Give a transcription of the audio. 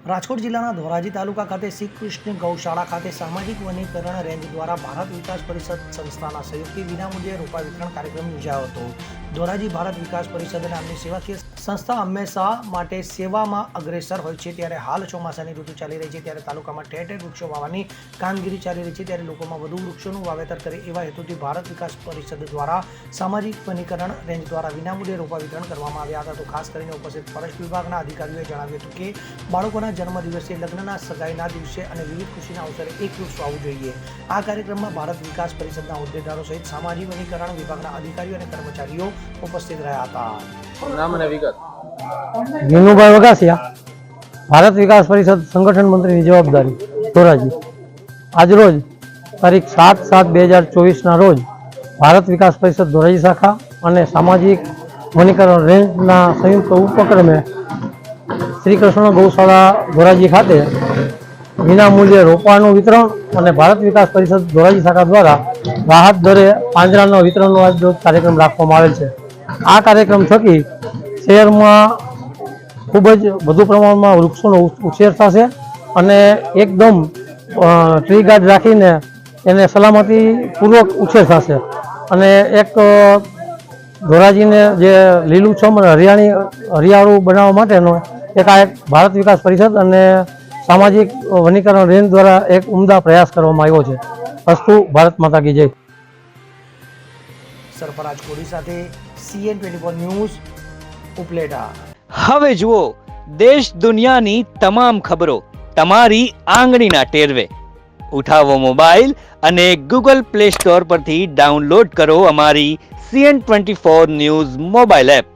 રાજકોટ જિલ્લાના ધોરાજી તાલુકા ખાતે શ્રી કૃષ્ણ ગૌશાળા ખાતે સામાજિક વનીકરણ રેન્જ દ્વારા ભારત વિકાસ પરિષદ સંસ્થાના સહયોગથી વિનામૂલ્યે રોપા વિતરણ કાર્યક્રમ યોજાયો હતો. ધોરાજી ભારત વિકાસ પરિષદ નામની સેવાકીય સંસ્થા હંમેશા માટે સેવામાં અગ્રેસર હોય છે, ત્યારે હાલ ચોમાસાની ઋતુ ચાલી રહી છે, ત્યારે તાલુકામાં ઠેર ઠેર વૃક્ષો વાવવાની કામગીરી ચાલી રહી છે, ત્યારે લોકોમાં વધુ વૃક્ષોનું વાવેતર કરે એવા હેતુથી ભારત વિકાસ પરિષદ દ્વારા સામાજિક વનીકરણ રેન્જ દ્વારા વિનામૂલ્યે રોપા વિતરણ કરવામાં આવ્યા હતા. તો ખાસ કરીને ઉપસ્થિત ફોરેસ્ટ વિભાગના અધિકારીઓએ જણાવ્યું હતું કે બાળકોના જન્મદિવસે, લગ્નના, સગાઈના દિવસે અને વિવિધ ખુશીના અવસરે એક વૃક્ષ વાવવું જોઈએ. આ કાર્યક્રમમાં ભારત વિકાસ પરિષદના હોદ્દેદારો સહિત સામાજિક વનીકરણ વિભાગના અધિકારીઓ અને કર્મચારીઓ ઉપસ્થિત રહ્યા હતા. નામ અને વિગત. વિનુભાઈ વગાસિયા, ભારત વિકાસ પરિષદ સંગઠન મંત્રીની જવાબદારી, ધોરાજી. આજરોજ તારીખ 7/7/2024 ના રોજ ભારત વિકાસ પરિષદ ધોરાજી શાખા અને સામાજિક વનીકરણ રેન્જના સંયુક્ત ઉપક્રમે શ્રી કૃષ્ણ ગૌશાળા ધોરાજી ખાતે વિનામૂલ્યે રોપાનું વિતરણ અને ભારત વિકાસ પરિષદ ધોરાજી શાખા દ્વારા રાહત દરે પાંજરાના વિતરણનો આજરોજ કાર્યક્રમ રાખવામાં આવેલ છે. આ કાર્યક્રમ થકી શહેરમાં ખૂબ જ વધુ પ્રમાણમાં વૃક્ષોનો ઉછેર થશે અને એકદમ ટ્રી ગાર્ડ રાખીને એને સલામતીપૂર્વક ઉછેર થશે અને એક ધોરાજીને જે લીલુંછમ અને હરિયાળું બનાવવા માટેનો એક ભારત વિકાસ પરિષદ અને સામાજિક વનીકરણ રેન્જ દ્વારા એક ઉમદા પ્રયાસ કરવામાં આવ્યો છે. અસ્તુ ભારત માતા કી જય. સરફરાજ કોડી સાથે CN24 ન્યૂઝ, ઉપલેટા. હવે જુઓ દેશ દુનિયાની તમામ ખબરો તમારી આંગળીના ટેરવે. ઉઠાવો મોબાઈલ અને Google Play Store પરથી ડાઉનલોડ કરો અમારી CN24 ન્યૂઝ મોબાઈલ એપ.